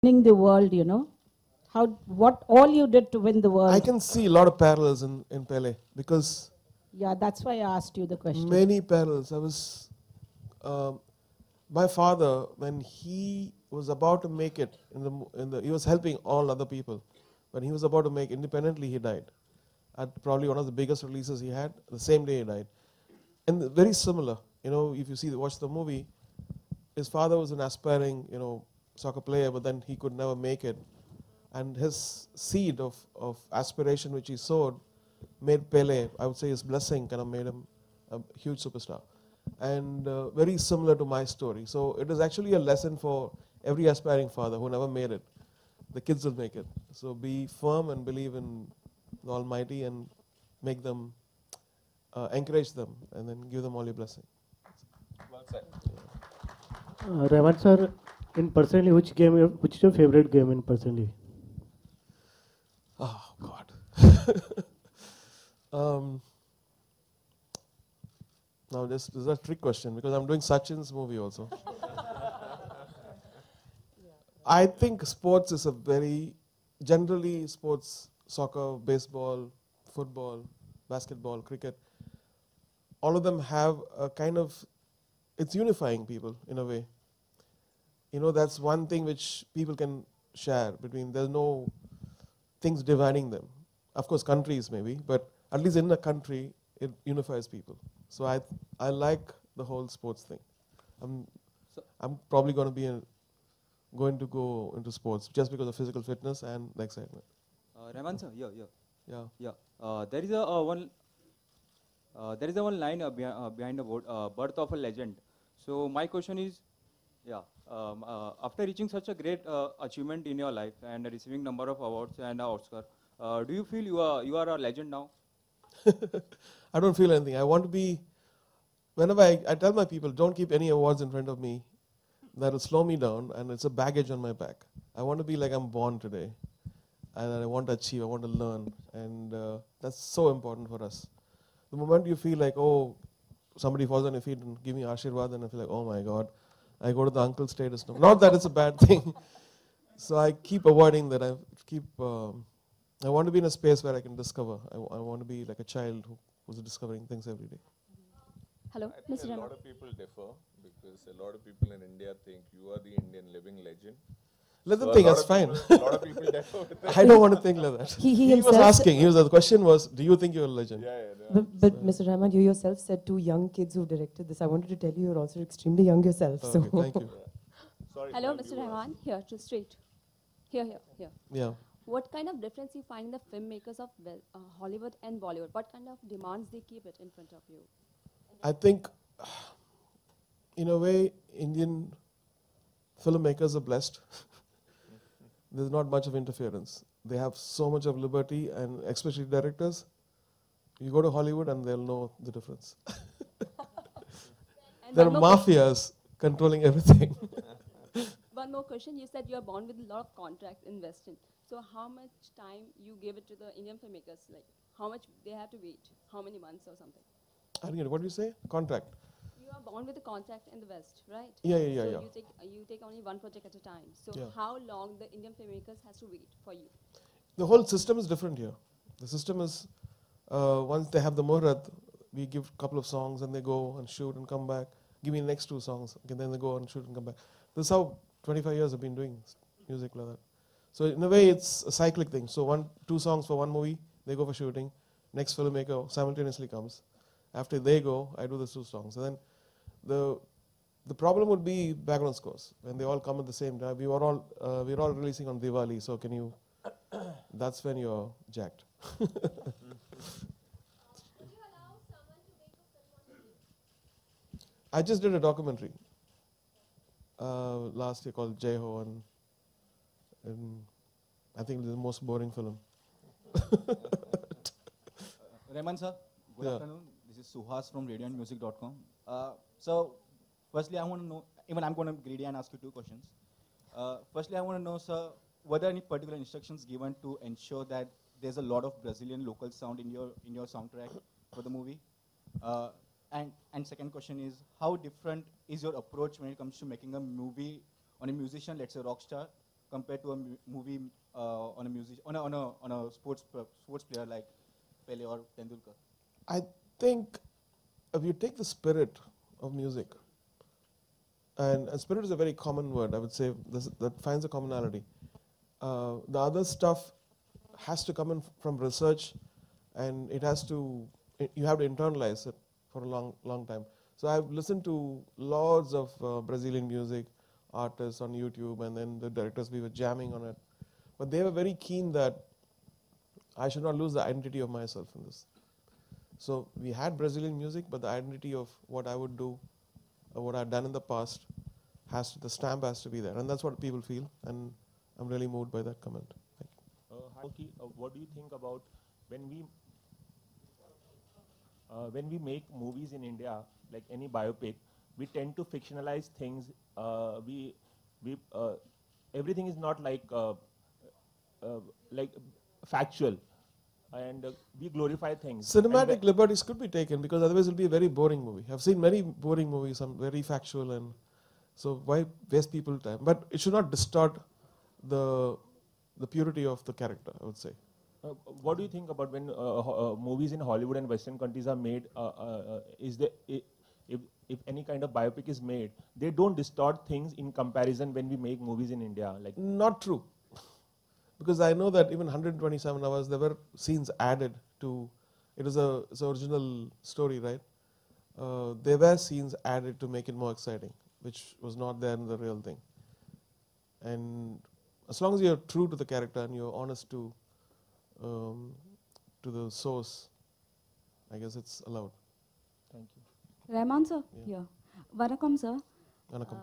winning the world, you know? What all you did to win the world? I can see a lot of parallels in Pelé because Yeah, that's why I asked you the question. many parallels. My father, when he was about to make it he was helping all other people. When he was about to make independently, he died. At probably one of the biggest releases he had, the same day he died. And very similar, if you watch the movie, his father was an aspiring, soccer player, but then he could never make it. And his seed of aspiration which he sowed made Pelé, I would say his blessing kind of made him a huge superstar. And very similar to my story. So it is actually a lesson for every aspiring father who never made it. The kids will make it. So be firm and believe in the Almighty and make them, encourage them, and then give them all your blessing. Well said. Rahman sir, in personally, which is your favorite game in personally? Oh God. Now this is a trick question because I'm doing Sachin's movie also. I think sports is generally sports, soccer, baseball, football, basketball, cricket, all of them have a kind of, it's unifying people in a way. That's one thing which people can share between, there's no things dividing them. Of course, countries maybe, but at least in a country, it unifies people. So I like the whole sports thing. I'm probably going to go into sports just because of physical fitness and the excitement. Rahman sir, yeah. There is a one line behind the word, birth of a legend. So my question is, after reaching such a great achievement in your life and receiving number of awards and Oscar, do you feel you are a legend now? I don't feel anything. I want to be, whenever I tell my people, don't keep any awards in front of me. That will slow me down and it's a baggage on my back. I want to be like I'm born today. And I want to achieve, I want to learn. And that's so important for us. The moment you feel like, oh, somebody falls on your feet and give me Ashirwad, and I feel like, oh my God, I go to the uncle status now. Not that it's a bad thing. So I keep avoiding that. I want to be in a space where I can discover. I want to be like a child who's discovering things every day. Hello, I think Mr. a Rahman. lot of people differ because a lot of people in India think you are the Indian living legend. Let them So think, that's fine. A lot of people differ with that. I don't want to think like that. He was himself asking, the question was, do you think you're a legend? But Mr. Rahman, you yourself said two young kids who directed this. I wanted to tell you you're also extremely young yourself. Okay, So thank you. Sorry, Hello, ma'am, Mr. you were Rahman. Here, to straight. Here. Yeah. What kind of difference you find in the filmmakers of Hollywood and Bollywood? What kind of demands they keep it in front of you? I think, in a way, Indian filmmakers are blessed. There's not much of interference. They have so much of liberty, and especially directors. You go to Hollywood and they'll know the difference. There are mafias controlling everything. One more question. You said you are born with a lot of contracts in Western. So how much time you give it to the Indian filmmakers? Like how much they have to wait? How many months or something? I didn't get it. What do you say? Contract. You are born with a contract in the West, right? Yeah. So you take only one project at a time. So Yeah. how long the Indian filmmakers has to wait for you? The whole system is different here. The system is, once they have the muhurat, we give a couple of songs and they go and shoot and come back. Give me the next 2 songs. Okay, then they go and shoot and come back. This is how 25 years I've been doing music like that. So in a way, it's a cyclic thing. So 2 songs for one movie, they go for shooting. Next filmmaker simultaneously comes. After they go, I do the 2 songs. And then the problem would be background scores. When they all come at the same time, we're all releasing on Diwali. So can you? That's when you're jacked. I just did a documentary last year called Jai Ho, and I think it's the most boring film. Rahman sir, good afternoon. This is Suhas from radioandmusic.com. So, firstly, I want to know, even I'm going to be greedy and ask you 2 questions. Firstly, I want to know, sir, were there any particular instructions given to ensure that there's a lot of Brazilian local sound in your soundtrack for the movie? And second question is, how different is your approach when it comes to making a movie on a musician, let's say rock star, compared to a movie on a music on a sports player like Pelé or Tendulkar? I think if you take the spirit of music, and spirit is a very common word, I would say that finds a commonality. The other stuff has to come in from research, and it has to, you have to internalize it for a long time. So I've listened to lots of Brazilian music artists on YouTube, and then the directors, we were jamming on it. But they were very keen that I should not lose the identity of myself in this. So we had Brazilian music, but the identity of what I would do, or what I've done in the past, the stamp has to be there. And that's what people feel, and I'm really moved by that comment. Thank you. What do you think about when we make movies in India, like any biopic, we tend to fictionalize things. Everything is not like factual, and we glorify things. Cinematic liberties could be taken, because otherwise it will be a very boring movie. I've seen many boring movies, some very factual, and so why waste people's time? But it should not distort the purity of the character, I would say. What do you think about when movies in Hollywood and Western countries are made? If any kind of biopic is made, they don't distort things in comparison when we make movies in India. Like, not true, because I know that even 127 hours there were scenes added to. It's original story, right? There were scenes added to make it more exciting, which was not there in the real thing. And as long as you're true to the character and you're honest to the source, I guess it's allowed. thank you. Rahman sir, Yeah. here. வணக்கம் sir. வணக்கம்.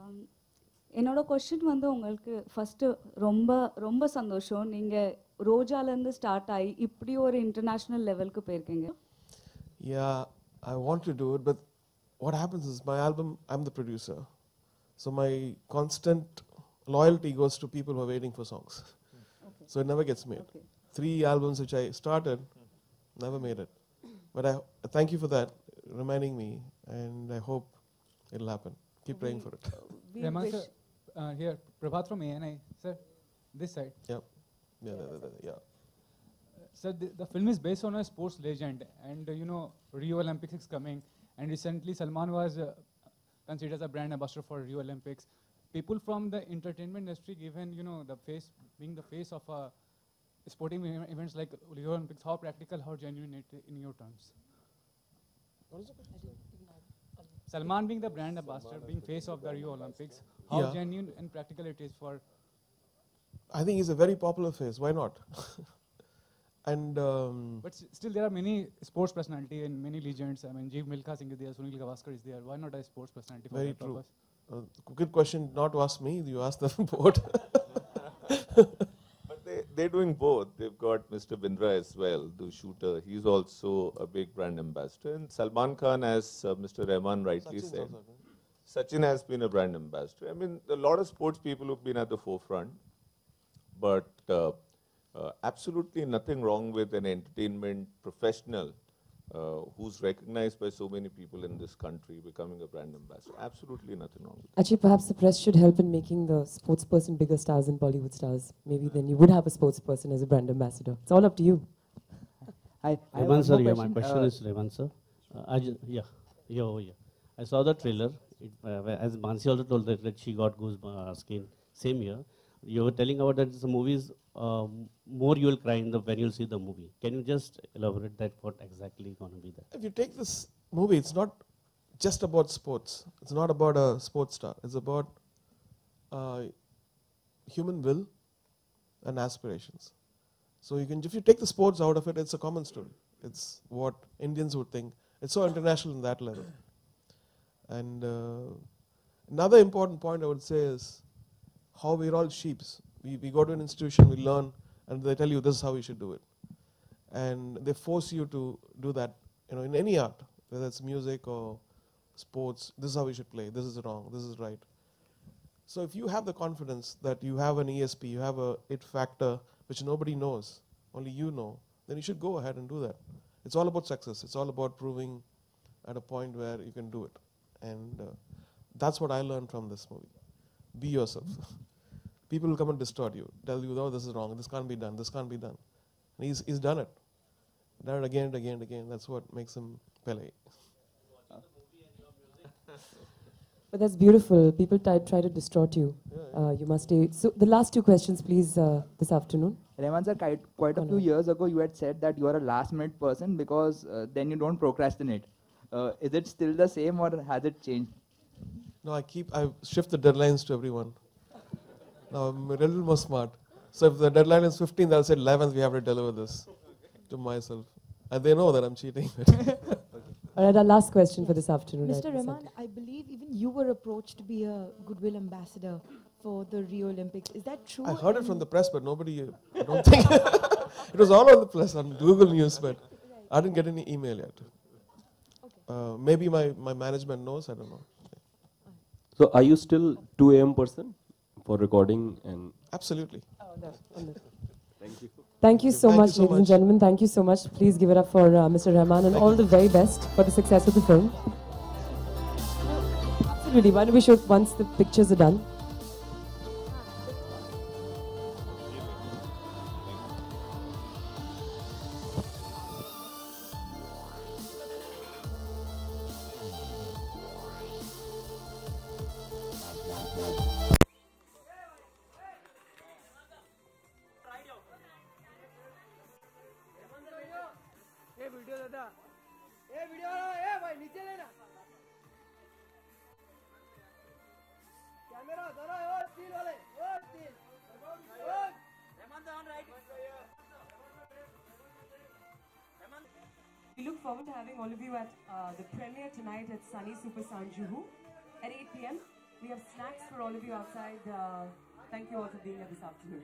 என்னோட question வந்து உங்களுக்கு first ரொம்ப ரொம்ப சந்தோஷம். நீங்கள் ரோஜாலேருந்து start ஆகி இப்படி ஒரு இன்டர்நேஷ்னல் லெவலுக்கு போயிருக்கீங்க. Yeah, I want to do it, but what happens is my album, I'm the producer. So my constant loyalty goes to people who are waiting for songs. Okay. So it never gets made. Okay. 3 albums which I started, never made it. But I thank you for that, reminding me, and I hope it'll happen. Keep praying for it. Rahman sir, here, Prabhat from ANI. Sir, this side. Yep. Yeah. Sir, the film is based on a sports legend, and Rio Olympics is coming, and recently Salman was considered as a brand ambassador for Rio Olympics. People from the entertainment industry, given being the face of sporting events like Rio Olympics, how practical, how genuine it in your terms? What is the question? Salman being the brand ambassador, being face of the Rio Olympics, how genuine and practical it is for? I think he's a very popular face. Why not? And but still, there are many sports personality and many legends. I mean, Jeev Milkha Singh is there, Sunil Gavaskar is there. Why not a sports personality? For very that true. Purpose? Good question. Not to ask me. You ask the board. But they're doing both. They've got Mr. Bindra as well, the shooter. He's also a big brand ambassador. And Salman Khan, as Mr. Rahman rightly Sachin's said, also, Sachin has been a brand ambassador. I mean, a lot of sports people who've been at the forefront, but absolutely nothing wrong with an entertainment professional who's recognized by so many people in this country becoming a brand ambassador. Absolutely nothing wrong with that. Actually, perhaps the press should help in making the sports person bigger stars than Bollywood stars. Maybe then you would have a sports person as a brand ambassador. It's all up to you. Hi, Rahman sir, my question is Rahman sir. I saw the trailer. As Mansi also told that she got goosebumps skin. Same here. You were telling about that the movies, more you will cry when you'll see the movie. Can you just elaborate that what exactly going to be there? If you take this movie, it's not just about sports. It's not about a sports star. It's about human will and aspirations. So if you take the sports out of it, it's a common story. It's what Indians would think. It's so international in that level. And another important point I would say is how we're all sheeps. We go to an institution, we learn, and they tell you this is how you should do it. And they force you to do that, in any art, whether it's music or sports, this is how we should play, this is wrong, this is right. So if you have the confidence that you have an ESP, you have a it factor which nobody knows, only you know, then you should go ahead and do that. It's all about success. It's all about proving at a point where you can do it. And that's what I learned from this movie. Be yourself. people will come and distort you, tell you, oh, this is wrong, this can't be done, this can't be done. And he's done it. Done it again and again and again. That's what makes him Pelé. But that's beautiful. People try to distort you. You must stay. So the last two questions, please, this afternoon. Rahman sir, quite a few years ago, you had said that you are a last-minute person because then you don't procrastinate. Is it still the same or has it changed? No, I shift the deadlines to everyone. Now I'm a little more smart. So if the deadline is 15th, I'll say 11th we have to deliver this to myself. And they know that I'm cheating. All right, our last question for this afternoon. Mr. Rahman, I believe even you were approached to be a goodwill ambassador for the Rio Olympics. Is that true? I heard it from the press, but nobody, I don't think. It was all on the press, on Google News, but I didn't get any email yet. Maybe my management knows, I don't know. So are you still 2 a.m. person for recording? And Absolutely. Thank you. Thank you so much, ladies and gentlemen. Thank you so much. Please give it up for Mr. Rahman and all the very best for the success of the film. Absolutely. Why don't we show it once the pictures are done? We look forward to having all of you at the premiere tonight at Sunny Super Sound Juhu at 8 p.m. We have snacks for all of you outside. Thank you all for being here this afternoon.